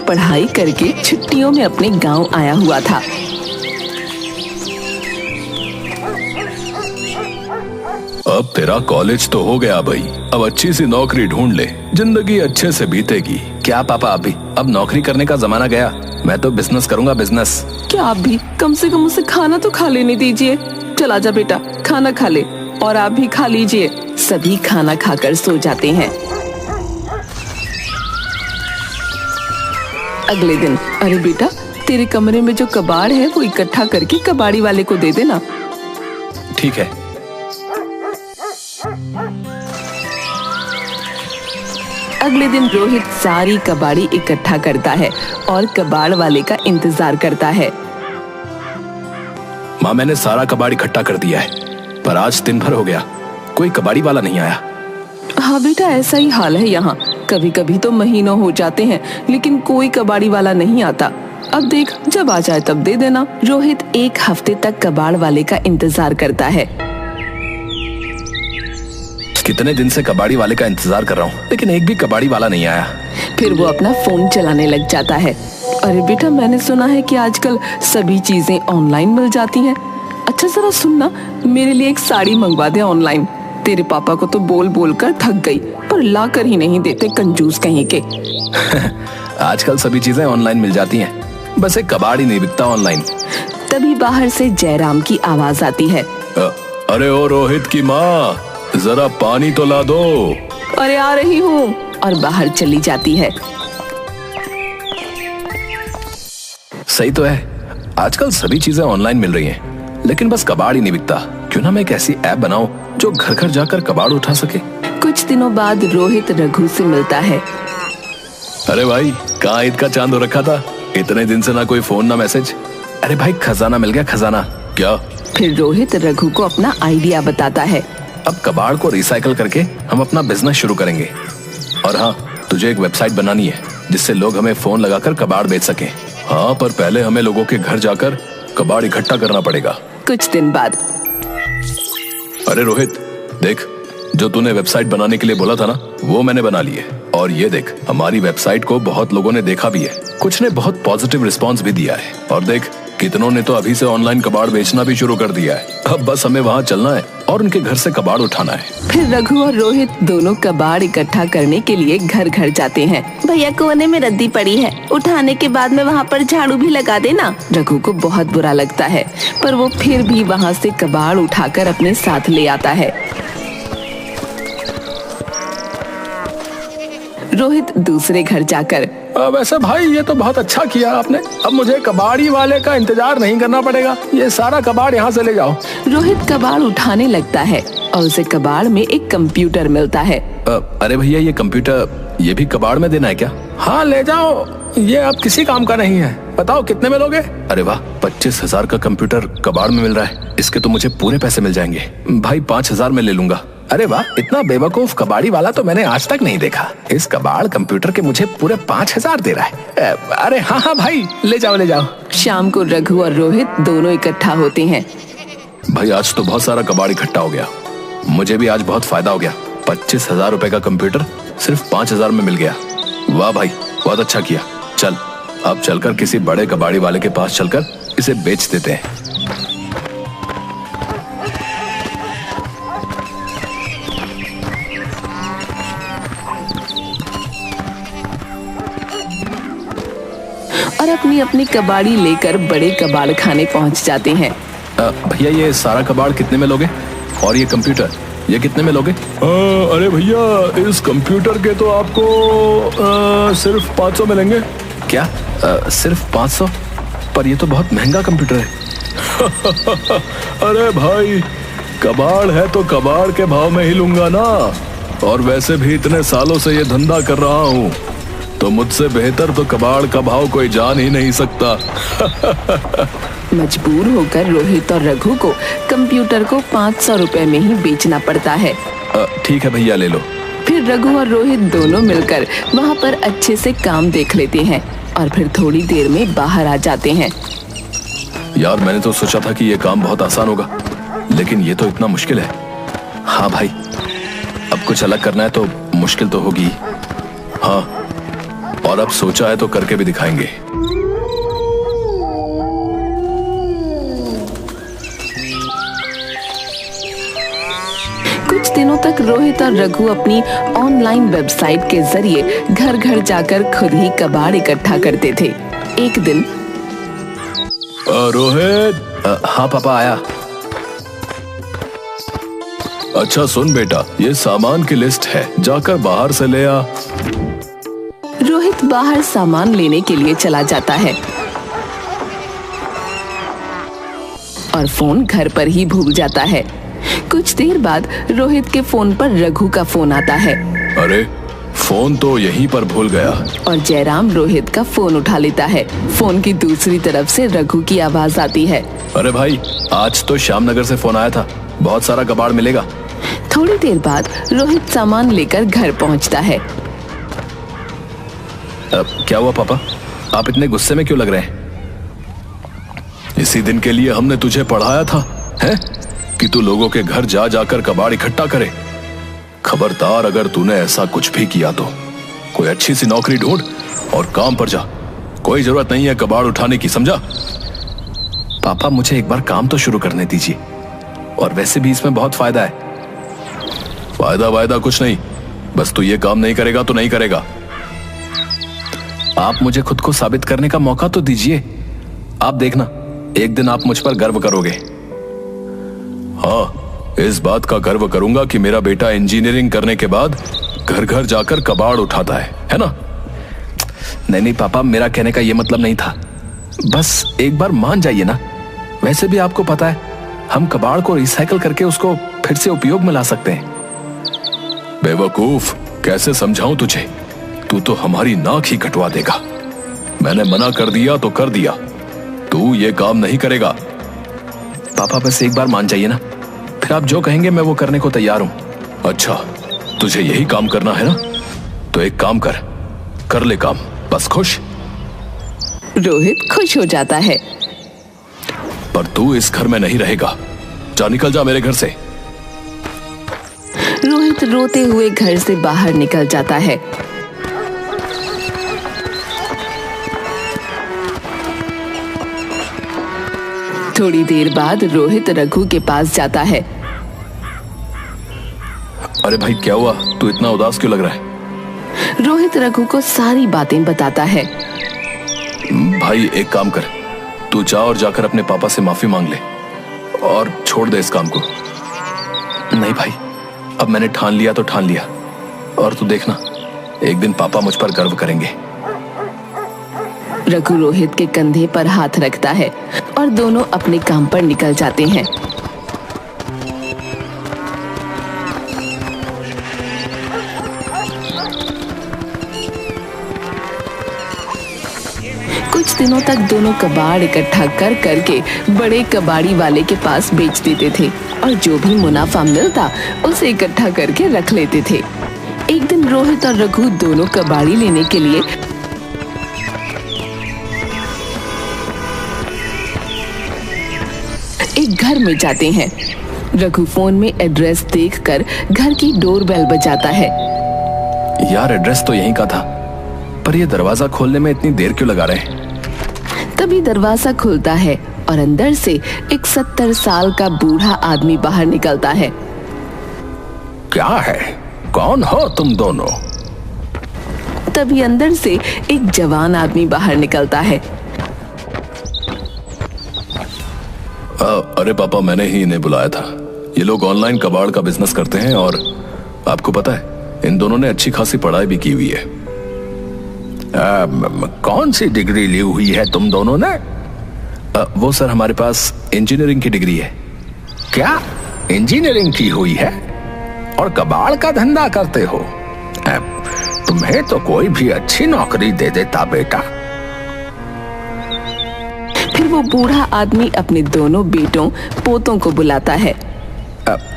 पढ़ाई करके छुट्टियों में अपने गांव आया हुआ था। अब तेरा कॉलेज तो हो गया भाई, अब अच्छी सी नौकरी ढूंढ ले, जिंदगी अच्छे से बीतेगी। क्या पापा अभी अब नौकरी करने का जमाना गया, मैं तो बिजनेस करूंगा बिजनेस। क्या आप भी कम से कम उसे खाना तो खा लेने दीजिए। चला जा बेटा, खाना खा ले, और आप भी खा लीजिए। सभी खाना खाकर सो जाते हैं। अगले दिन, अरे बेटा, तेरे कमरे में जो कबाड़ है वो इकट्ठा करके कबाड़ी वाले को दे देना। ठीक है। अगले दिन रोहित सारी कबाड़ी इकट्ठा करता है और कबाड़ वाले का इंतजार करता है। माँ, मैंने सारा कबाड़ इकट्ठा कर दिया है, पर आज दिन भर हो गया, कोई कबाड़ी वाला नहीं आया। हाँ बेटा, ऐसा ही हाल है यहाँ। कभी कभी तो महीनों हो जाते हैं लेकिन कोई कबाड़ी वाला नहीं आता। अब देख, जब आ जाए तब दे देना। रोहित एक हफ्ते तक कबाड़ वाले का इंतजार करता है। कितने दिन से कबाड़ी वाले का इंतजार कर रहा हूँ, लेकिन एक भी कबाड़ी वाला नहीं आया। फिर वो अपना फोन चलाने लग जाता है। अरे बेटा, मैंने सुना है कि आजकल सभी चीजें ऑनलाइन मिल जाती हैं। अच्छा जरा सुनना, मेरे लिए एक साड़ी मंगवा दे ऑनलाइन। तेरे पापा को तो बोल बोल कर थक गई, पर ला कर ही नहीं देते, कंजूस कहीं के। आजकल सभी चीजें ऑनलाइन मिल जाती हैं, बस एक कबाड़ ही नहीं बिकता ऑनलाइन। तभी बाहर से जयराम की आवाज आती है। अरे ओ रोहित की माँ, जरा पानी तो ला दो। अरे आ रही हूँ, और बाहर चली जाती है। सही तो है, आजकल सभी चीजें ऑनलाइन मिल रही हैं, लेकिन बस कबाड़ ही नहीं बिकता। क्यों ना मैं एक ऐसी ऐप बनाऊं जो घर घर जाकर कबाड़ उठा सके। कुछ दिनों बाद रोहित रघु से मिलता है। अरे भाई, कहाँ ईद का चांद हो रखा था? इतने दिन से ना कोई फोन ना मैसेज। अरे भाई, खजाना मिल गया, खजाना। क्या? फिर रोहित रघु को अपना आइडिया बताता है। अब कबाड़ को रिसाइकल करके हम अपना बिजनेस शुरू करेंगे। और हाँ, तुझे एक वेबसाइट बनानी है जिससे लोग हमें फोन लगाकर कबाड़ बेच सकें। हाँ, पर पहले हमें लोगों के घर जाकर कबाड़ इकट्ठा करना पड़ेगा। कुछ दिन बाद, अरे रोहित, देख, जो तूने वेबसाइट बनाने के लिए बोला था ना, वो मैंने बना ली है। और ये देख, हमारी वेबसाइट को बहुत लोगों ने देखा भी है, कुछ ने बहुत पॉजिटिव रिस्पांस भी दिया है। और देख, कितनों ने तो अभी से ऑनलाइन कबाड़ बेचना भी शुरू कर दिया है। अब बस हमें वहाँ चलना है और उनके घर से कबाड़ उठाना है। फिर रघु और रोहित दोनों कबाड़ इकट्ठा करने के लिए घर घर जाते हैं। भैया, कोने में रद्दी पड़ी है, उठाने के बाद में वहाँ पर झाड़ू भी लगा देना। रघु को बहुत बुरा लगता है, पर वो फिर भी वहाँ से कबाड़ उठाकर अपने साथ ले आता है। रोहित दूसरे घर जाकर, वैसे भाई, ये तो बहुत अच्छा किया आपने, अब मुझे कबाड़ी वाले का इंतजार नहीं करना पड़ेगा। ये सारा कबाड़ यहाँ से ले जाओ। रोहित कबाड़ उठाने लगता है और उसे कबाड़ में एक कंप्यूटर मिलता है। अरे भैया, ये कंप्यूटर ये भी कबाड़ में देना है क्या? हाँ, ले जाओ, ये अब किसी काम का नहीं है। बताओ कितने में लोगे? अरे वाह, 25,000 का कंप्यूटर कबाड़ में मिल रहा है, इसके तो मुझे पूरे पैसे मिल जाएंगे। भाई 5,000 में ले लूंगा। अरे वाह, इतना बेवकूफ कबाड़ी वाला तो मैंने आज तक नहीं देखा। इस कबाड़ कंप्यूटर के मुझे पूरे 5,000 दे रहा है। अरे हाँ हाँ भाई, ले जाओ ले जाओ। शाम को रघु और रोहित दोनों इकट्ठा होते हैं। भाई, आज तो बहुत सारा कबाड़ इकट्ठा हो गया, मुझे भी आज बहुत फायदा हो गया। 25,000 रुपए का कंप्यूटर सिर्फ 5,000 में मिल गया। वाह भाई, बहुत अच्छा किया। चल, अब चलकर किसी बड़े कबाड़ी वाले के पास चलकर इसे बेच देते हैं। और अपनी अपनी कबाड़ी लेकर बड़े कबाड़ खाने पहुंच जाते हैं। भैया, ये सारा कबाड़ कितने में लोगे? और ये कंप्यूटर, ये कितने में लोगे? अरे भैया, इस कंप्यूटर के तो आपको सिर्फ 500 मिलेंगे। क्या? सिर्फ 500? पर ये तो बहुत महंगा कंप्यूटर है। अरे भाई, कबाड़ है तो कबाड़ के भाव में ही लूंगा ना। और वैसे भी इतने सालों से ये धंधा कर रहा हूँ, तो मुझसे बेहतर तो कबाड़ का भाव कोई जान ही नहीं सकता। मजबूर होकर रोहित और रघु को कंप्यूटर को 500 रुपए में ही बेचना पड़ता है। ठीक है भैया, ले लो। फिर रघु और रोहित दोनों मिलकर वहाँ पर अच्छे से काम देख लेते हैं और फिर थोड़ी देर में बाहर आ जाते हैं। यार, मैंने तो सोचा था कि ये काम बहुत आसान होगा, लेकिन ये तो इतना मुश्किल है। हाँ भाई, अब कुछ अलग करना है तो मुश्किल तो होगी। हाँ, और अब सोचा है तो करके भी दिखाएंगे। कुछ दिनों तक रोहित और रघु अपनी ऑनलाइन वेबसाइट के जरिए घर घर जाकर खुद ही कबाड़ इकट्ठा करते थे। एक दिन रोहित। हाँ पापा, आया। अच्छा सुन बेटा, ये सामान की लिस्ट है, जाकर बाहर से ले आ। रोहित बाहर सामान लेने के लिए चला जाता है और फोन घर पर ही भूल जाता है। कुछ देर बाद रोहित के फोन पर रघु का फोन आता है। अरे फोन तो यहीं पर भूल गया। और जयराम रोहित का फोन उठा लेता है। फोन की दूसरी तरफ से रघु की आवाज आती है। अरे भाई, आज तो श्यामनगर से फोन आया था, बहुत सारा कबाड़ मिलेगा। थोड़ी देर बाद रोहित सामान लेकर घर पहुंचता है। क्या हुआ पापा, आप इतने गुस्से में क्यों लग रहे हैं? इसी दिन के लिए हमने तुझे पढ़ाया था, हैं? कि तू लोगों के घर जा जाकर कबाड़ इकट्ठा करे। खबरदार, अगर तूने ऐसा कुछ भी किया तो कोई अच्छी सी नौकरी ढूंढ और काम पर जा। कोई जरूरत नहीं है कबाड़ उठाने की, समझा? पापा मुझे एक बार काम तो शुरू करने दीजिए, और वैसे भी इसमें बहुत फायदा है। फायदा कुछ नहीं, बस तू ये काम नहीं करेगा तो नहीं करेगा। आप मुझे खुद को साबित करने का मौका तो दीजिए। आप देखना, एक दिन आप मुझ पर गर्व करोगे। हाँ, इस बात का गर्व करूंगा कि मेरा बेटा इंजीनियरिंग करने के बाद घर घर जाकर कबाड़ उठाता है ना? नहीं पापा, मेरा कहने का यह मतलब नहीं था। बस एक बार मान जाइए ना। वैसे भी आपको पता है, हम कबाड़ को रिसाइकल करके उसको फिर से उपयोग में ला सकते हैं। बेवकूफ, कैसे समझाऊं तुझे? तू तो हमारी नाक ही कटवा देगा। मैंने मना कर दिया तो कर दिया, तू ये काम नहीं करेगा। पापा बस एक बार मान जाइए ना, फिर आप जो कहेंगे मैं वो करने को तैयार हूं। अच्छा, तुझे यही काम करना है ना? तो एक काम कर ले काम, बस खुश। रोहित खुश हो जाता है। पर तू इस घर में नहीं रहेगा, जा, निकल जा मेरे घर से। रोहित रोते हुए घर से बाहर निकल जाता है। थोड़ी देर बाद रोहित रघु के पास जाता है। अरे भाई, क्या हुआ? तू इतना उदास क्यों लग रहा है? रोहित रघु को सारी बातें बताता है। भाई एक काम कर, तू जा और जाकर अपने पापा से माफी मांग ले और छोड़ दे इस काम को। नहीं भाई, अब मैंने ठान लिया तो ठान लिया, और तू देखना, एक दिन पापा मुझ पर गर्व करेंगे। रघु रोहित के कंधे पर हाथ रखता है और दोनों अपने काम पर निकल जाते हैं। कुछ दिनों तक दोनों कबाड़ इकट्ठा कर करके बड़े कबाड़ी वाले के पास बेच देते थे और जो भी मुनाफा मिलता उसे इकट्ठा करके रख लेते थे। एक दिन रोहित और रघु दोनों कबाड़ी लेने के लिए एक घर में जाते हैं। रघु फोन में एड्रेस देखकर घर की डोरबेल बजाता है। यार, एड्रेस तो यहीं का था, पर ये दरवाजा खोलने में इतनी देर क्यों लगा रहे हैं? तभी दरवाजा खुलता है और अंदर से एक 70 साल का बूढ़ा आदमी बाहर निकलता है। क्या है? कौन हो तुम दोनों? तभी अंदर से एक जवान आदमी बाहर निकलता है। अरे पापा, मैंने ही इन्हें बुलाया था। ये लोग ऑनलाइन कबाड़ का बिजनेस करते हैं और आपको पता है, इन दोनों ने अच्छी खासी पढ़ाई भी की हुई है। कौन सी डिग्री ली हुई है तुम दोनों ने? वो सर, हमारे पास इंजीनियरिंग की डिग्री है। क्या इंजीनियरिंग की हुई है और कबाड़ का धंधा करते हो? तुम्हें तो कोई भी अच्छी नौकरी दे देता बेटा। फिर वो बूढ़ा आदमी अपने दोनों बेटों पोतों को बुलाता है।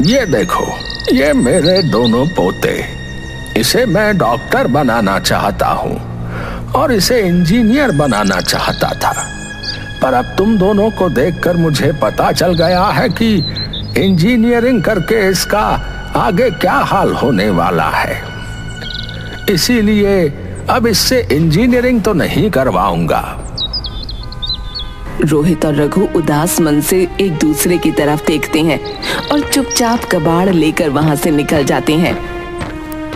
ये देखो, ये मेरे दोनों पोते। इसे मैं डॉक्टर बनाना चाहता हूँ और इसे इंजीनियर बनाना चाहता था, पर अब तुम दोनों को देखकर मुझे पता चल गया है कि इंजीनियरिंग करके इसका आगे क्या हाल होने वाला है। इसीलिए अब इससे इंजीनियरिंग तो नहीं करवाऊंगा। रोहित और रघु उदास मन से एक दूसरे की तरफ देखते हैं और चुपचाप कबाड़ लेकर वहां से निकल जाते हैं।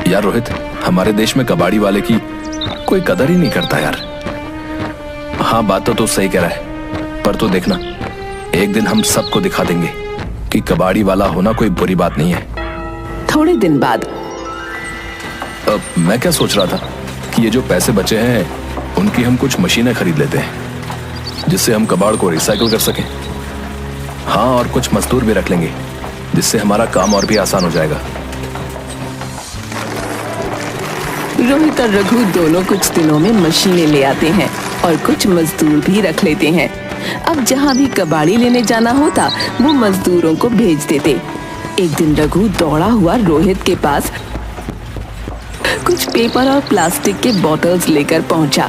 यार रोहित, हमारे देश में कबाड़ी वाले की कोई कदर ही नहीं करता यार। हाँ, बात तो तू सही कह रहा है, पर तू देखना, एक दिन हम सबको दिखा देंगे कि कबाड़ी वाला होना कोई बुरी बात नहीं है। थोड़े दिन बाद मैं क्या सोच रहा था कि ये जो पैसे बचे हैं उनकी हम कुछ मशीनें खरीद लेते हैं जिससे हम कबाड़ को रिसाइकिल कर सकें। हाँ, और कुछ मजदूर भी रख लेंगे जिससे हमारा काम और भी आसान हो जाएगा। रोहित और रघु दोनों कुछ दिनों में मशीनें ले आते हैं और कुछ मजदूर भी रख लेते हैं। अब जहाँ भी कबाड़ी लेने जाना होता वो मजदूरों को भेज देते। एक दिन रघु दौड़ा हुआ रोहित के पास कुछ पेपर और प्लास्टिक के बॉटल्स लेकर पहुंचा।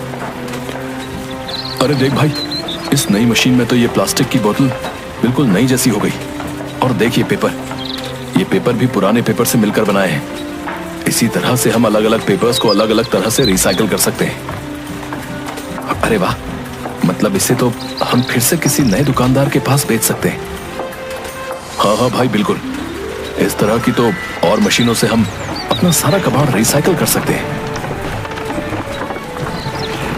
अरे देख भाई, इस नई मशीन में तो ये प्लास्टिक की बोतल बिल्कुल नई जैसी हो गई। और देख ये पेपर भी पुराने पेपर से मिलकर बनाए हैं। इसी तरह से हम अलग अलग पेपर्स को अलग अलग तरह से रिसाइकिल कर सकते हैं। अरे वाह, मतलब इसे तो हम फिर से किसी नए दुकानदार के पास बेच सकते हैं। हाँ हाँ भाई, बिल्कुल। इस तरह की तो और मशीनों से हम अपना सारा कबाड़ रिसाइकिल कर सकते हैं।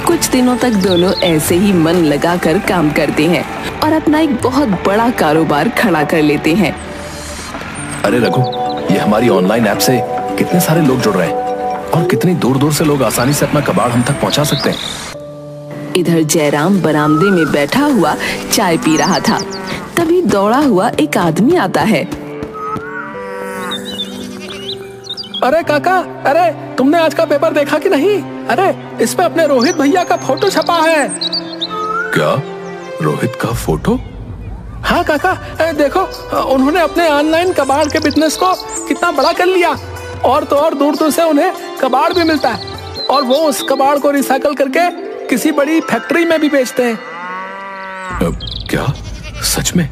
कुछ दिनों तक दोनों ऐसे ही मन लगाकर काम करते हैं और अपना एक बहुत बड़ा कारोबार खड़ा कर लेते हैं। अरे रघु, ये हमारी ऑनलाइन ऐप से कितने सारे लोग जुड़ रहे हैं और कितनी दूर दूर से लोग आसानी से अपना कबाड़ हम तक पहुंचा सकते हैं। इधर जयराम बरामदे में बैठा हुआ चाय पी रहा था। तभी दौड़ा हुआ एक आदमी आता है। अरे काका, अरे तुमने आज का पेपर देखा कि नहीं? अरे इसमें अपने रोहित भैया का फोटो छपा है। क्या? रोहित का फोटो? हाँ काका, देखो उन्होंने अपने ऑनलाइन कबाड़ के बिजनेस को कितना बड़ा कर लिया। और तो और दूर दूर से उन्हें कबाड़ भी मिलता है और वो उस कबाड़ को रिसाइकल करके किसी बड़ी फैक्ट्री में भी बेचते हैं। क्या? सच में?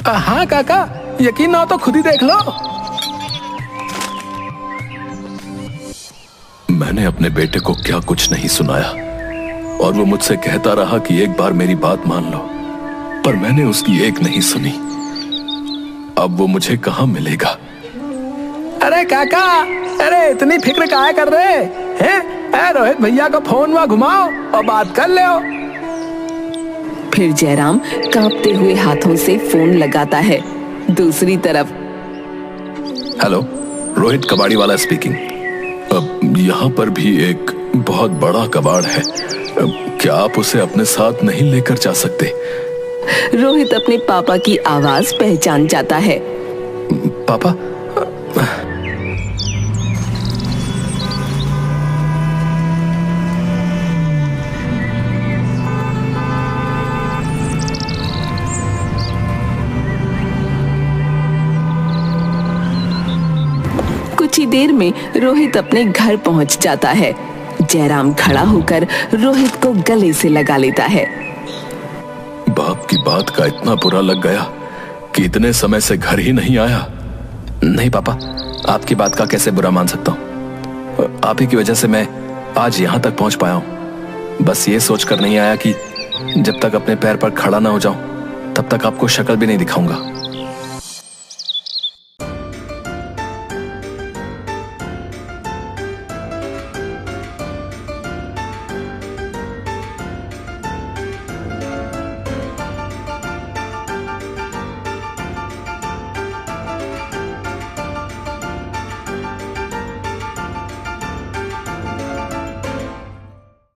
हाँ काका, यकीन ना हो तो खुद ही देख लो। मैंने अपने बेटे को क्या कुछ नहीं सुनाया और वो मुझसे कहता रहा कि एक बार मेरी बात मान लो, पर मैंने उसकी एक नहीं सुनी। अब वो मुझे कहाँ मिलेगा? अरे काका, अरे इतनी फिक्र काहे कर रहे हैं? रोहित भैया को फोन में घुमाओ और बात कर ले। फिर जयराम कांपते हुए हाथों से फोन लगाता है। दूसरी तरफ, हेलो, रोहित कबाड़ी वाला स्पीकिंग। अब यहाँ पर भी एक बहुत बड़ा कबाड़ है, क्या आप उसे अपने साथ नहीं लेकर जा सकते? रोहित अपने पापा की आवाज पहचान जाता है। पापा? कुछ ही देर में रोहित अपने घर पहुंच जाता है। जयराम खड़ा होकर रोहित को गले से लगा लेता है। बाप की बात का इतना बुरा लग गया कि इतने समय से घर ही नहीं आया। नहीं पापा, आपकी बात का कैसे बुरा मान सकता हूँ? आप ही की वजह से मैं आज यहाँ तक पहुँच पाया हूँ। बस ये सोचकर नहीं आया कि जब तक अपने पैर पर खड़ा ना हो जाऊं तब तक आपको शक्ल भी नहीं दिखाऊंगा।